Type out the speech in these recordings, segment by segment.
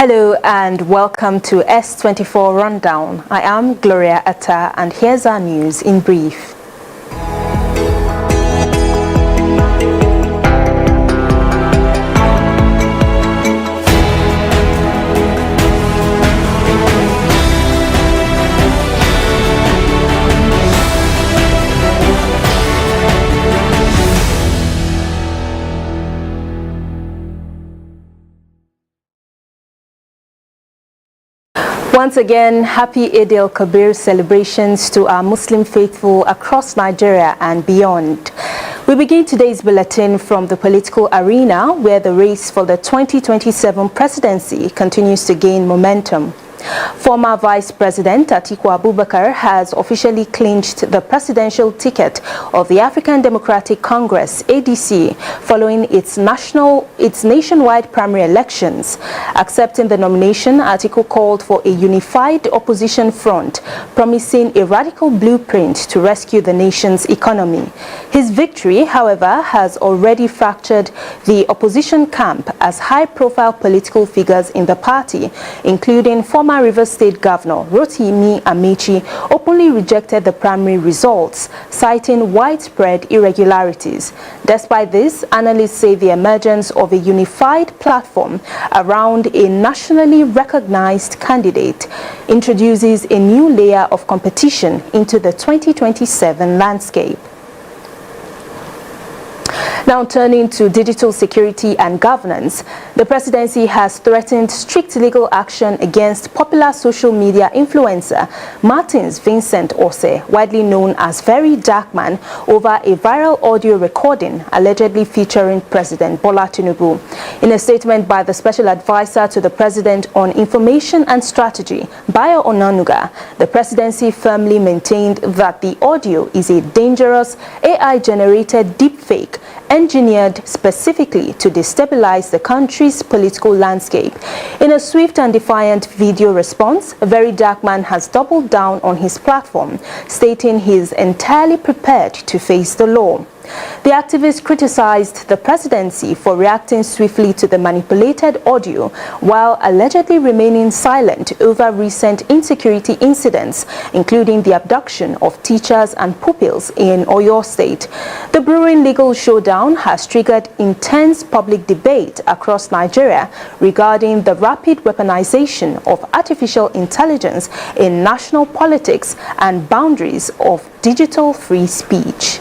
Hello and welcome to S24 Rundown. I am Gloria Atta and here's our news in brief. Once again, happy Eid al-Kabir celebrations to our Muslim faithful across Nigeria and beyond. We begin today's bulletin from the political arena, where the race for the 2027 presidency continues to gain momentum. Former Vice President Atiku Abubakar has officially clinched the presidential ticket of the African Democratic Congress (ADC) following its nationwide primary elections. Accepting the nomination, Atiku called for a unified opposition front, promising a radical blueprint to rescue the nation's economy. His victory, however, has already fractured the opposition camp as high-profile political figures in the party, including former Rivers State Governor Rotimi Amechi, openly rejected the primary results, citing widespread irregularities. Despite this, analysts say the emergence of a unified platform around a nationally recognized candidate introduces a new layer of competition into the 2027 landscape. Now turning to digital security and governance, the presidency has threatened strict legal action against popular social media influencer Martins Vincent Ose, widely known as Very Dark Man, over a viral audio recording allegedly featuring President Bola Tinubu. In a statement by the Special Advisor to the President on Information and Strategy, Bayo Onanuga, the presidency firmly maintained that the audio is a dangerous AI-generated deepfake engineered specifically to destabilize the country's political landscape. In a swift and defiant video response, Very Dark Man has doubled down on his platform, stating he is entirely prepared to face the law. The activist criticized the presidency for reacting swiftly to the manipulated audio while allegedly remaining silent over recent insecurity incidents, including the abduction of teachers and pupils in Oyo State. The brewing legal showdown has triggered intense public debate across Nigeria regarding the rapid weaponization of artificial intelligence in national politics and boundaries of digital free speech.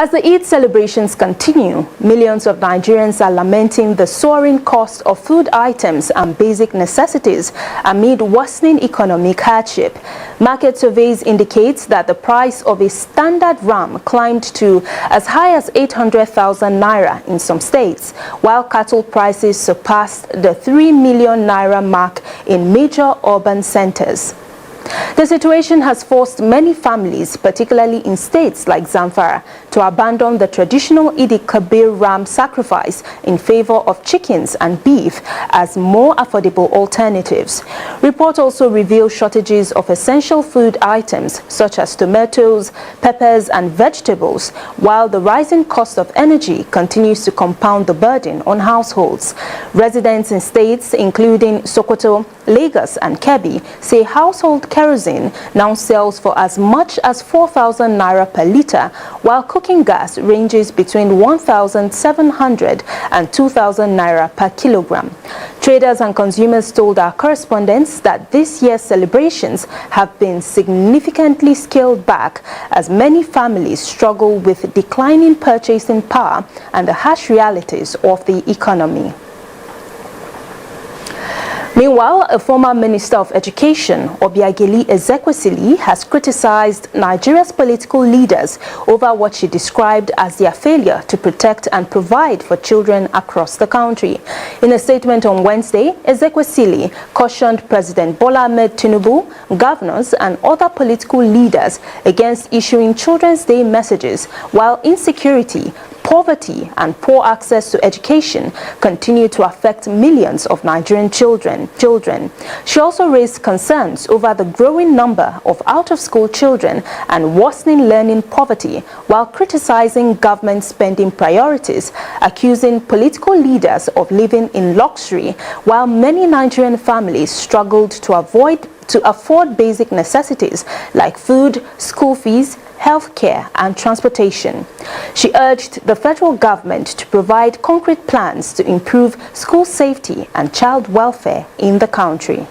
As the Eid celebrations continue, millions of Nigerians are lamenting the soaring cost of food items and basic necessities amid worsening economic hardship. Market surveys indicate that the price of a standard ram climbed to as high as 800,000 naira in some states, while cattle prices surpassed the 3 million naira mark in major urban centers. The situation has forced many families, particularly in states like Zamfara, to abandon the traditional Eid al-Kabir ram sacrifice in favor of chickens and beef as more affordable alternatives. Reports also reveal shortages of essential food items such as tomatoes, peppers and vegetables, while the rising cost of energy continues to compound the burden on households. Residents in states including Sokoto, Lagos and Kebbi say household kerosene now sells for as much as 4,000 naira per litre, while cooking gas ranges between 1,700 and 2,000 naira per kilogram. Traders and consumers told our correspondents that this year's celebrations have been significantly scaled back as many families struggle with declining purchasing power and the harsh realities of the economy. Meanwhile, a former Minister of Education, Obiageli Ezekwesili, has criticized Nigeria's political leaders over what she described as their failure to protect and provide for children across the country. In a statement on Wednesday, Ezekwesili cautioned President Bola Ahmed Tinubu, governors and other political leaders against issuing Children's Day messages, while insecurity, poverty and poor access to education continue to affect millions of Nigerian children. She also raised concerns over the growing number of out-of-school children and worsening learning poverty, while criticizing government spending priorities, accusing political leaders of living in luxury, while many Nigerian families struggled to afford basic necessities like food, school fees, healthcare and transportation. She urged the federal government to provide concrete plans to improve school safety and child welfare in the country.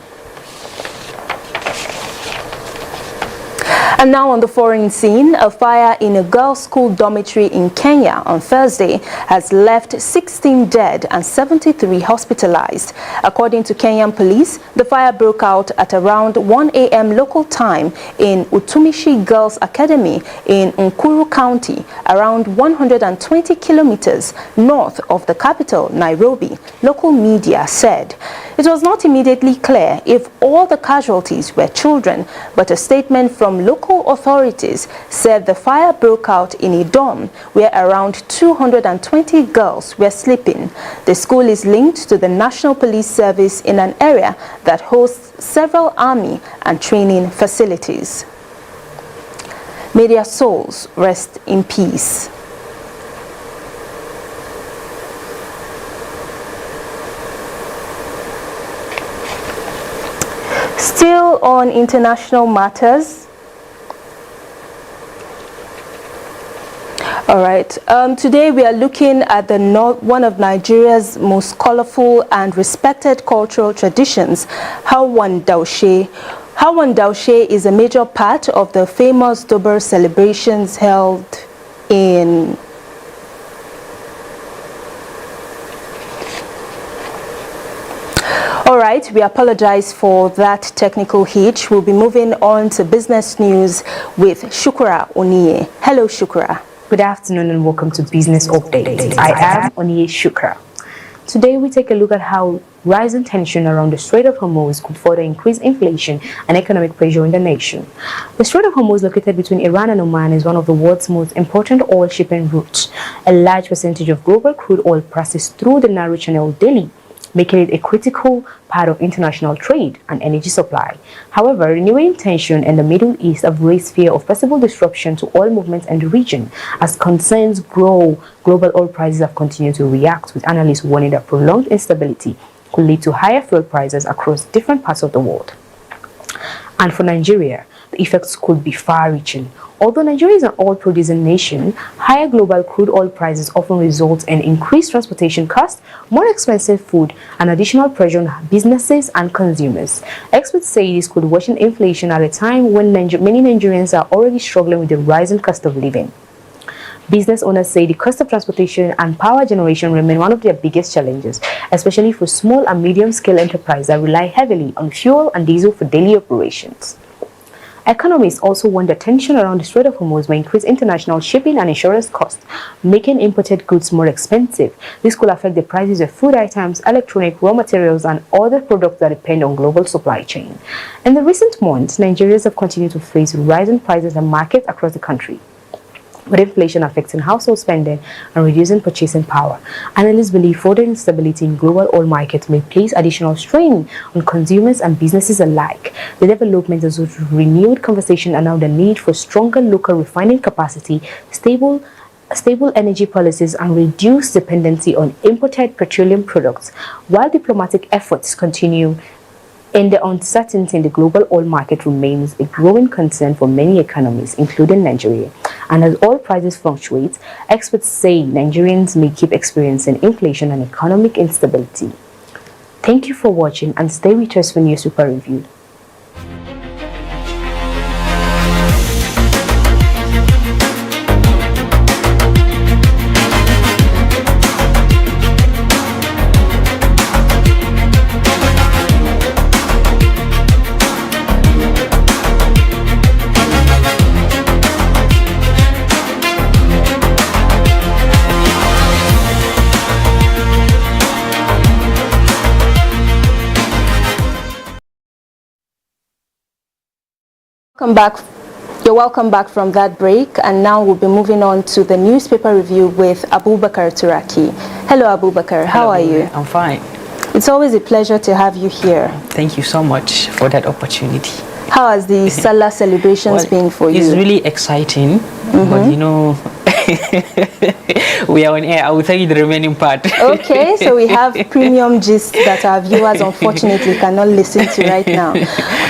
And now on the foreign scene, a fire in a girls' school dormitory in Kenya on Thursday has left 16 dead and 73 hospitalized. According to Kenyan police, the fire broke out at around 1 a.m. local time in Utumishi Girls Academy in Nkuru County, around 120 kilometers north of the capital, Nairobi, local media said. It was not immediately clear if all the casualties were children, but a statement from local authorities said the fire broke out in a dorm where around 220 girls were sleeping. The school is linked to the National Police Service in an area that hosts several army and training facilities. May their souls rest in peace. Still on international matters. All right. Today we are looking at one of Nigeria's most colorful and respected cultural traditions, Hawan Daushe. Hawan Daushe is a major part of the famous Dober celebrations held in All right, we apologize for that technical hitch. We'll be moving on to business news with Shukura Oniye. Hello, Shukura. Good afternoon and welcome to Business Update. I am Oniye Shukra. Today we take a look at how rising tension around the Strait of Hormuz could further increase inflation and economic pressure in the nation. The Strait of Hormuz, located between Iran and Oman, is one of the world's most important oil shipping routes. A large percentage of global crude oil passes through the narrow channel daily, making it a critical part of international trade and energy supply. However, renewing tension in the Middle East have raised fear of possible disruption to oil movements in the region. As concerns grow, global oil prices have continued to react, with analysts warning that prolonged instability could lead to higher fuel prices across different parts of the world. And for Nigeria, the effects could be far-reaching. Although Nigeria is an oil-producing nation, higher global crude oil prices often result in increased transportation costs, more expensive food, and additional pressure on businesses and consumers. Experts say this could worsen inflation at a time when many Nigerians are already struggling with the rising cost of living. Business owners say the cost of transportation and power generation remain one of their biggest challenges, especially for small and medium-scale enterprises that rely heavily on fuel and diesel for daily operations. Economists also warn that tension around the Strait of Hormuz may increase international shipping and insurance costs, making imported goods more expensive. This could affect the prices of food items, electronic, raw materials, and other products that depend on global supply chain. In the recent months, Nigerians have continued to face rising prices in markets across the country, with inflation affecting household spending and reducing purchasing power. Analysts believe further instability in global oil markets may place additional strain on consumers and businesses alike. The development has renewed conversation around the need for stronger local refining capacity, stable energy policies, and reduced dependency on imported petroleum products. While diplomatic efforts continue, and the uncertainty in the global oil market remains a growing concern for many economies, including Nigeria. And as oil prices fluctuate, experts say Nigerians may keep experiencing inflation and economic instability. Thank you for watching, and stay with us for News Super Review. You're welcome back from that break, and now we'll be moving on to the newspaper review with Abubakar Turaki. Hello Abubakar, how are you? I'm fine. It's always a pleasure to have you here. Thank you so much for that opportunity. How has the Salah celebrations been for you? It's really exciting, but you know, we are on air. I will tell you the remaining part. Okay, so we have premium gist that our viewers unfortunately cannot listen to right now.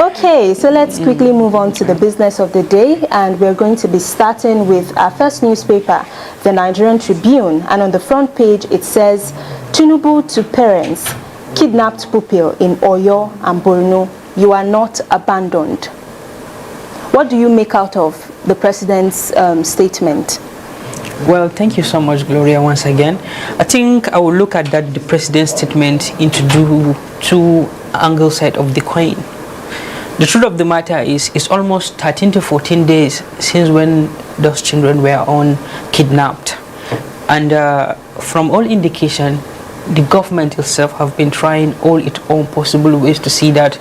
Okay, so let's quickly move on to the business of the day, and we're going to be starting with our first newspaper, the Nigerian Tribune, and on the front page it says, Tinubu to parents, kidnapped pupil in Oyo and Borno, you are not abandoned. What do you make out of the president's statement? Well, thank you so much, Gloria, once again. I think I will look at that the president's statement into two angle side of the coin. The truth of the matter is, it's almost 13 to 14 days since when those children were kidnapped. And from all indication, the government itself have been trying all its own possible ways to see that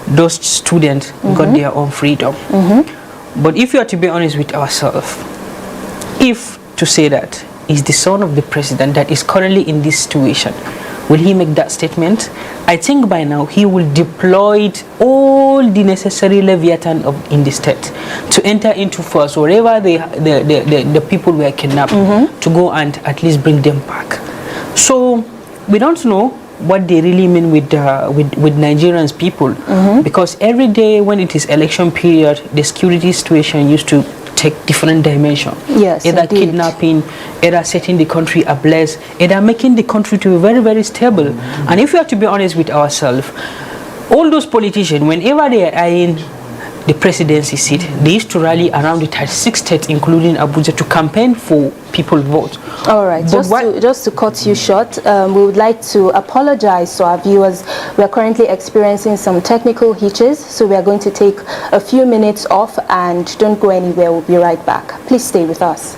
those students got their own freedom. But if you are to be honest with ourselves, if to say that is the son of the president that is currently in this situation, will he make that statement? I think by now he will deploy all the necessary leviathan in the state to enter into force wherever the people were kidnapped, to go and at least bring them back. So we don't know what they really mean with Nigerians people, because every day when it is election period, the security situation used to take different dimension. Yes, either indeed. Kidnapping, either setting the country ablaze, either making the country to be very, very stable. And if we have to be honest with ourselves, all those politicians, whenever they are in the presidency seat, they used to rally around the 36 states, including Abuja, to campaign for people's vote. All right, just to cut you short, we would like to apologize to our viewers. We are currently experiencing some technical hitches, so we are going to take a few minutes off, and don't go anywhere. We'll be right back. Please stay with us.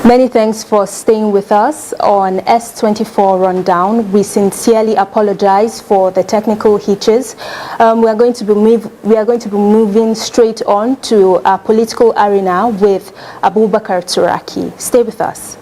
Many thanks for staying with us on S24 Rundown. We sincerely apologize for the technical hitches. We are going to be moving straight on to our political arena with Abubakar Turaki. Stay with us.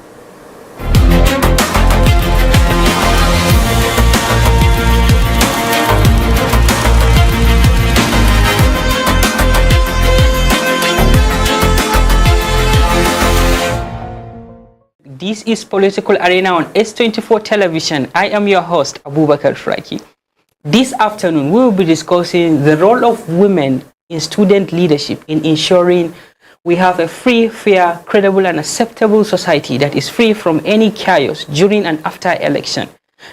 This is Political Arena on S24 Television. I am your host, Abubakar Turaki. This afternoon, we will be discussing the role of women in student leadership in ensuring we have a free, fair, credible, and acceptable society that is free from any chaos during and after election.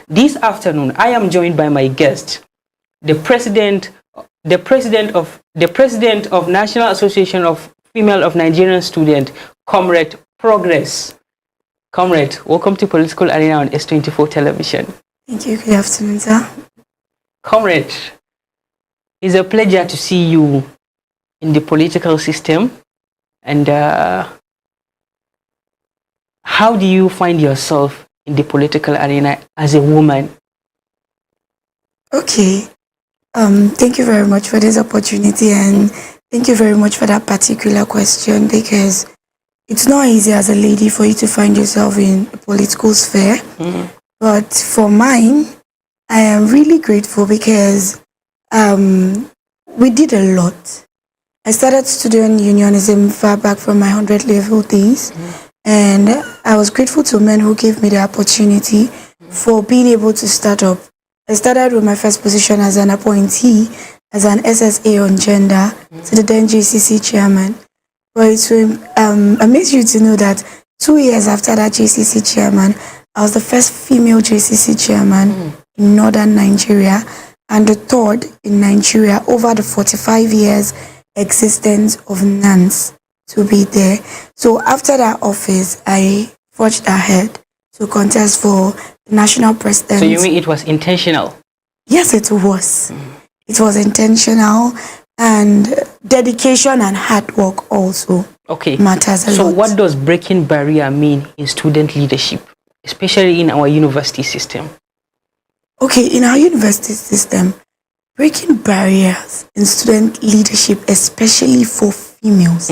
This afternoon, I am joined by my guest, the president of National Association of Female of Nigerian Students, Comrade Progress. Comrade, welcome to Political Arena on S24 Television. Thank you. Good afternoon, sir. Comrade, it's a pleasure to see you in the political system. And how do you find yourself in the political arena as a woman? Okay. Thank you very much for this opportunity, and thank you very much for that particular question, because it's not easy as a lady for you to find yourself in the political sphere. But for mine, I am really grateful because we did a lot. I started studying unionism far back from my 100 level days, and I was grateful to men who gave me the opportunity for being able to start up. I started with my first position as an appointee, as an SSA on gender, to the then JCC chairman. But it will amaze you to know that 2 years after that JCC chairman, I was the first female JCC chairman in northern Nigeria and the third in Nigeria over the 45 years existence of NANS to be there. So after that office, I forged ahead to contest for the national presidency. So you mean it was intentional? Yes, it was. It was intentional, and dedication and hard work also matters a lot. So what does breaking barrier mean in student leadership, especially in our university system? Okay, in our university system, breaking barriers in student leadership, especially for females,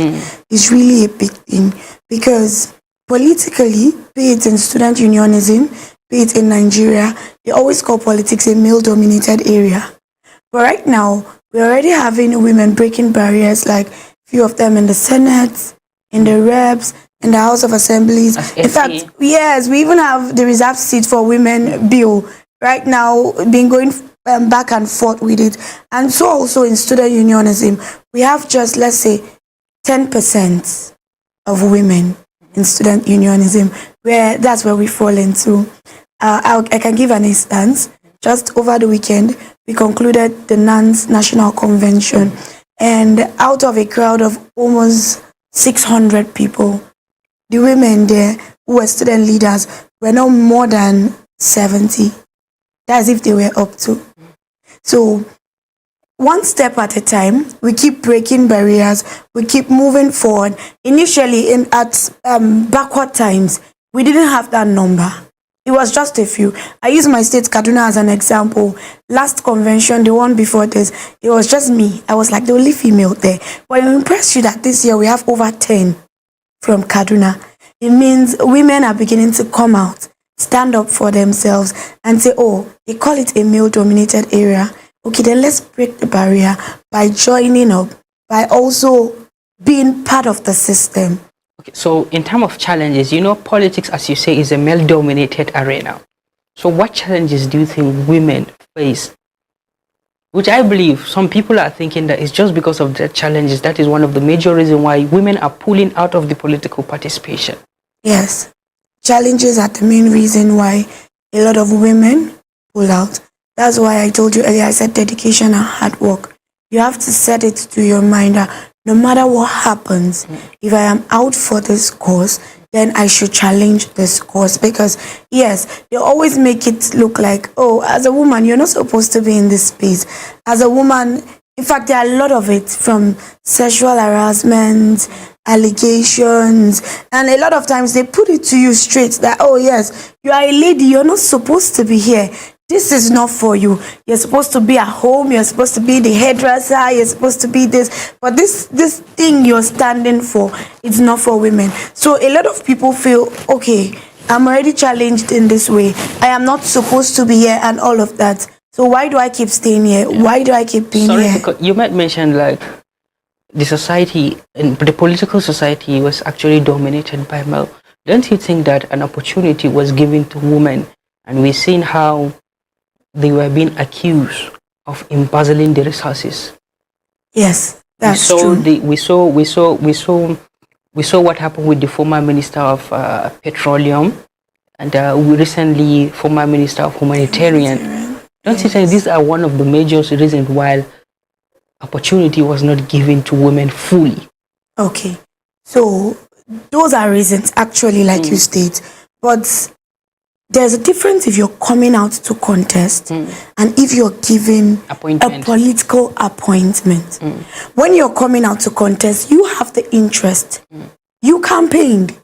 is really a big thing, because politically, be it in student unionism, be it in Nigeria, they always call politics a male-dominated area. But right now, we're already having women breaking barriers, like few of them in the Senate, in the reps, in the House of Assemblies. In fact, yes, we even have the reserved seat for women bill right now, been going back and forth with it. And so also in student unionism, we have just, let's say, 10% of women in student unionism, where that's where we fall into. I can give an instance. Just over the weekend, we concluded the NANS National Convention, and out of a crowd of almost 600 people, the women there who were student leaders were not more than 70. That's if they were up to. So one step at a time, we keep breaking barriers, we keep moving forward. Initially, at backward times, we didn't have that number. It was just a few. I use my state, Kaduna, as an example. Last convention, the one before this, it was just me. I was like the only female there. But I'm impressed you that this year we have over 10 from Kaduna. It means women are beginning to come out, stand up for themselves, and say, oh, they call it a male-dominated area. Okay, then let's break the barrier by joining up, by also being part of the system. Okay, so in terms of challenges, politics, as you say, is a male-dominated arena. So what challenges do you think women face? Which I believe some people are thinking that it's just because of the challenges. That is one of the major reasons why women are pulling out of the political participation. Yes, challenges are the main reason why a lot of women pull out. That's why I told you earlier, I said dedication and hard work. You have to set it to your mind that no matter what happens, if I am out for this cause, then I should challenge this cause. Because yes, they always make it look like, oh, as a woman, you're not supposed to be in this space. As a woman, In fact, there are a lot of it, from sexual harassment, allegations, and a lot of times they put it to you straight that, oh yes, you are a lady, you're not supposed to be here. This is not for you. You're supposed to be at home, you're supposed to be the hairdresser, you're supposed to be this. But this thing you're standing for, it's not for women. So a lot of people feel, okay, I'm already challenged in this way. I am not supposed to be here and all of that. So why do I keep staying here? Yeah. Why do I keep being here? Because you might mention like the society and the political society was actually dominated by male. Don't you think that an opportunity was given to women, and we've seen how they were being accused of embezzling the resources? Yes, that's true. We saw what happened with the former minister of petroleum, and recently former minister of humanitarian. Don't you think these are one of the major reasons why opportunity was not given to women fully? Okay, so those are reasons actually, like you state, but there's a difference if you're coming out to contest and if you're given a political appointment. When you're coming out to contest, you have the interest. You campaigned.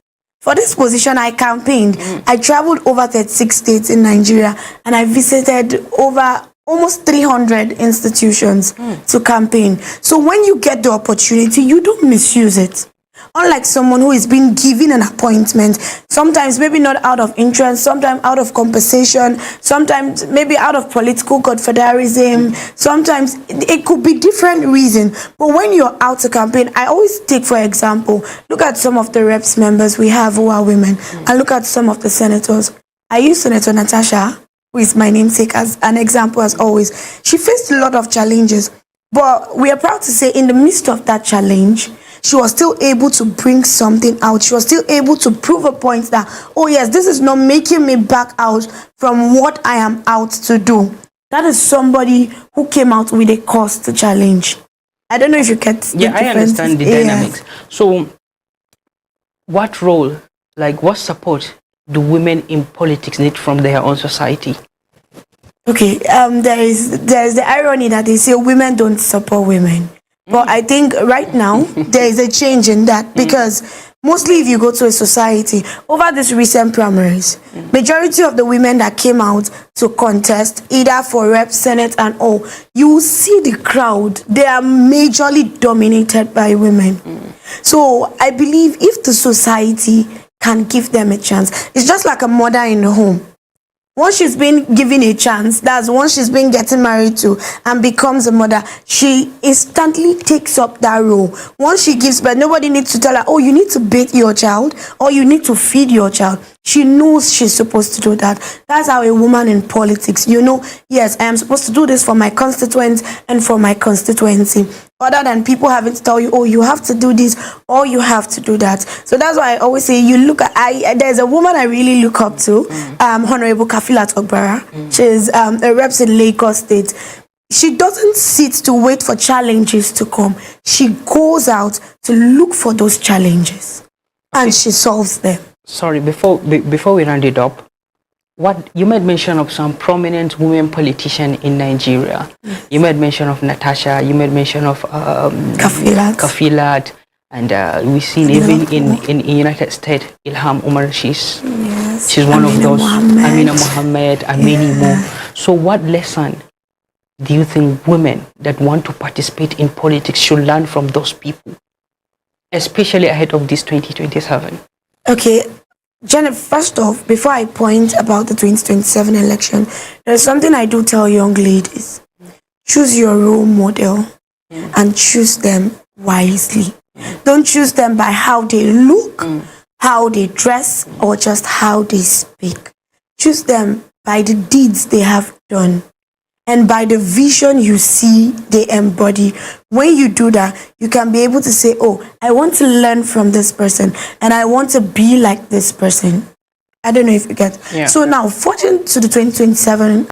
For this position, I campaigned. I traveled over 36 states in Nigeria, and I visited over almost 300 institutions to campaign. So when you get the opportunity, you don't misuse it. Unlike someone who is being given an appointment, sometimes maybe not out of interest, sometimes out of compensation, sometimes maybe out of political godfatherism, sometimes it could be different reason. But when you're out to campaign, I always take, for example, look at some of the reps members we have who are women, and look at some of the senators. I use Senator Natasha, who is my namesake, as an example as always. She faced a lot of challenges, but we are proud to say in the midst of that challenge, she was still able to bring something out. She was still able to prove a point that, oh yes, this is not making me back out from what I am out to do. That is somebody who came out with a cause to challenge. I don't know if you get the difference. I understand the dynamics. So what role, like what support do women in politics need from their own society? Okay, there is the irony that they say women don't support women. But I think right now there is a change in that, because mostly if you go to a society, over this recent primaries, majority of the women that came out to contest, either for rep, senate and all, you will see the crowd, they are majorly dominated by women. So I believe if the society can give them a chance, it's just like a mother in the home. Once she's been given a chance, that's once she's been getting married to and becomes a mother, she instantly takes up that role. Once she gives birth, nobody needs to tell her, oh, you need to bathe your child or you need to feed your child. She knows she's supposed to do that. That's how a woman in politics, you know, yes, I am supposed to do this for my constituents and for my constituency. Other than people having to tell you, oh, you have to do this or you have to do that. So that's why I always say, you look at, there's a woman I really look up to, Honorable Kafilat Ogbara. She's a rep in Lagos State. She doesn't sit to wait for challenges to come. She goes out to look for those challenges and she solves them. Sorry, before we round it up, what you made mention of some prominent women politicians in Nigeria. You made mention of Natasha. You made mention of Kafilat, and we've seen even in United States, Ilham Umar. She's one of those. Amina Mohammed, and many more. So, what lesson do you think women that want to participate in politics should learn from those people, especially ahead of this 2027? Okay. Janet, first off, before I point about the 2027 election, there's something I do tell young ladies. Choose your role model and choose them wisely. Don't choose them by how they look, how they dress, or just how they speak. Choose them by the deeds they have done and by the vision you see they embody. When you do that, you can be able to say, oh, I want to learn from this person and I want to be like this person. I don't know if you get. Yeah. So now, forwarding to the 2027